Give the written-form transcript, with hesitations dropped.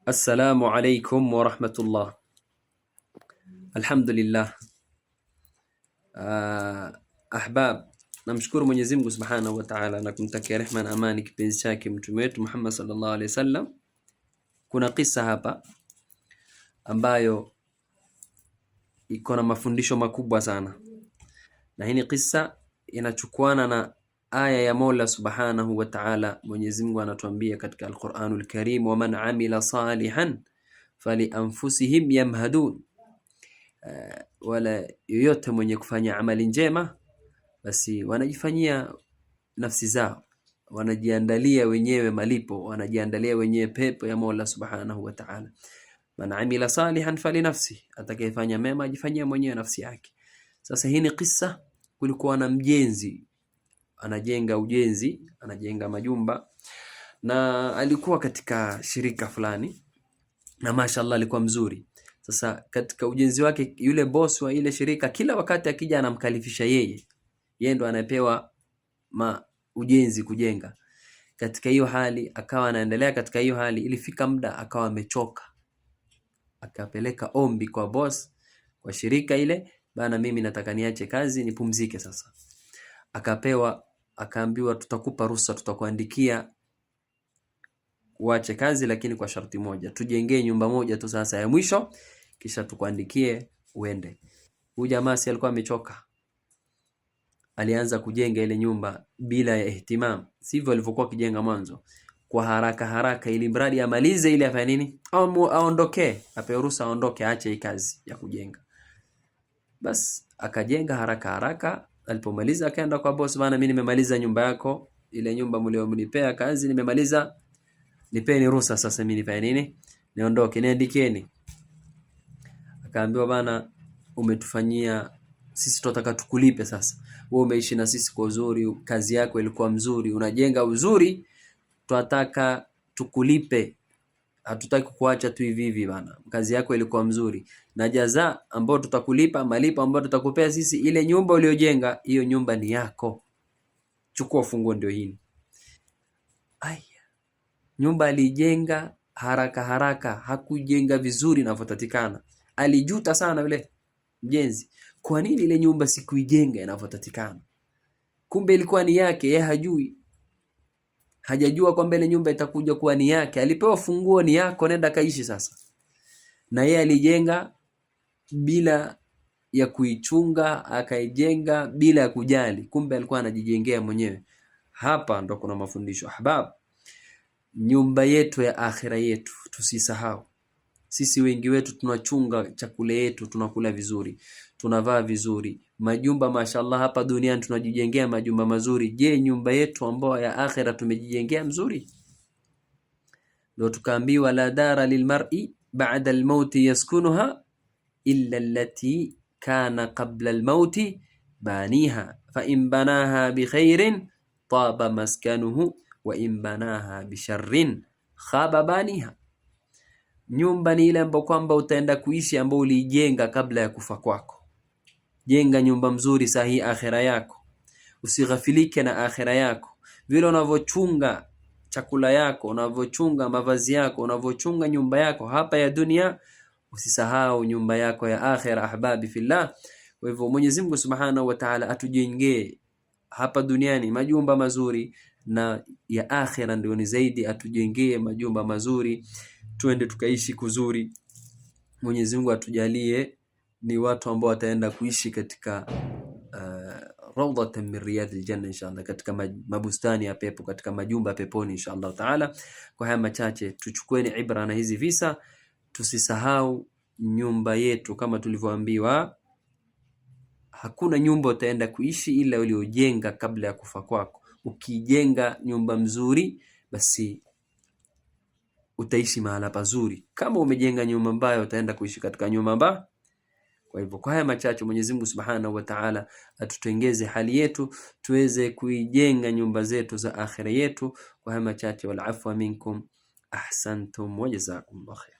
Assalamu alaikum wa rahmatullah. Alhamdulillah. Ahbab, namshukuru Mwenyezi Mungu Subhanahu wa Ta'ala na kumtakia rehma na amani kipenzi chake mtume wetu Muhammad sallallahu alaihi wasallam. Kuna kisa hapa ambayo iko na mafundisho makubwa sana, na hii kisa inachukuana na aya ya Mola Subhanahu wa Ta'ala. Mwenyezi Mungu anatuambia katika Al-Qur'anul Karim, wa man amila salihan fali anfusihim yamhadun. Wala yoyote mwenye kufanya amali njema basi wanajifanyia nafsi zao, wanajiandalia wenyewe malipo, wanajiandalia wenyewe pepo ya Mola Subhanahu wa Ta'ala. Man amila salihan fali nafsi, atakayefanya mema ajifanyia mwenyewe nafsi yake. Sasa hii ni kisa, kulikuwa na mjenzi anajenga ujenzi, anajenga majumba, na alikuwa katika shirika fulani na mashallah alikuwa mzuri. Sasa katika ujenzi wake, yule boss wa ile shirika kila wakati akija anamkalifisha yeye ndo anapewa ujenzi kujenga. Katika hiyo hali akawa anaendelea katika hiyo hali, ilifika muda akawa amechoka, akapeleka ombi kwa boss kwa shirika ile, bana, mimi nataka niache kazi nipumzike sasa. Akaambiwa tutakupa ruhusa, tutakuandikia uache kazi, lakini kwa sharti moja, tujengee nyumba moja tu sasa ya mwisho, kisha tukuandikie uende. Huyu jamaa si alikuwa amechoka, alianza kujenga ile nyumba bila ya ihtimam, sivyo alivyokuwa kijenga mwanzo, kwa haraka haraka, ili mradi amalize ile afanye nini, aondoke, apewe ruhusa aondoke, aache hii kazi ya kujenga. Bas akajenga haraka haraka. Alipomaliza akaenda kwa boss, bana, mimi nimemaliza nyumba yako, ile nyumba mlionipea kazi nimemaliza, nipeni ruhusa sasa mimi nifanye nini, niondoke, niandikeni. Akaambiwa, bana, umetufanyia sisi, tunataka tukulipe sasa. Wewe umeishi na sisi kwa uzuri, kazi yako ilikuwa mzuri, unajenga uzuri, tunataka tukulipe, hatutaki kuacha tu hivi hivi bana. Kazi yako ilikuwa mzuri, na jaza ambayo tutakulipa, malipo ambayo tutakupea sisi, ile nyumba uliyojenga, hiyo nyumba ni yako, chukua funguo, ndio hii. Nyumba alijenga haraka haraka, hakujenga vizuri inavyotatikana. Alijuta sana yule mjenzi, kwa nini ile nyumba sikuijenga inavyotatikana? Kumbe ilikuwa ni yake, yeye hajajua kwamba ile nyumba itakuja kuwa ni yake. Alipewa funguo, ni yako, nenda kaishi sasa. Na yeye alijenga bila ya kuichunga, akaijenga bila ya kujali, kumbe alikuwa anajijengea mwenyewe. Hapa ndo kuna mafundisho ahbab. Nyumba yetu ya akhira yetu tusisahau. Sisi wengi wetu tunachunga chakula yetu, tunakula vizuri, tunavaa vizuri, majumba mashallah hapa duniani tunajijengea majumba mazuri. Je, nyumba yetu ambayo ya akhira tumejijengea mzuri? Ndio tukaambiwa, la dara lilmar'i ba'da al-maut yaskunuha illa allati kana qabla al-maut baniha fa in banaha bi khairin taba maskanuhu wa in banaha bi sharrin khaba baniha. Nyumba ni ile ambayo kwamba utaenda kuishi, ambayo ulijenga kabla ya kufa kwako. Jenga nyumba mzuri sahihi akhira yako, usighafilike na akhira yako. Vile unavyochunga chakula yako, unavyochunga mavazi yako, unavyochunga nyumba yako hapa ya dunia, usisahau nyumba yako ya akhira, ahbabi fillah. Kwa hivyo Mwenyezi Mungu Subhanahu wa Ta'ala atujengee hapa duniani majumba mazuri, na ya akhira ndio ni zaidi, atujengee majumba mazuri, tuende tukaishi kuzuri. Mwenyezi Mungu atujalie ni watu ambao wataenda kuishi katika rawdatan min riyadil janna inshallah, katika mabustani ya pepo, katika majumba peponi inshallah taala. Kwa haya machache tuchukueni ibra na hizi visa, tusisahau nyumba yetu. Kama tulivyoambiwa, hakuna nyumba utaenda kuishi ila uliojenga kabla ya kufa kwako. Ukijenga nyumba mzuri, basi utaishi mahala pazuri. Kama umejenga nyumba mbaya, utaenda kuishi katika nyumba mbaya. Kwa hivyo kwa haya machache, Mwenyezi Mungu Subhanahu wa Ta'ala atutengeze hali yetu, tuweze kuijenga nyumba zetu za akhira yetu. Kwa haya machache, wal afwa minkum, ahsantum wa jazakumullah khair.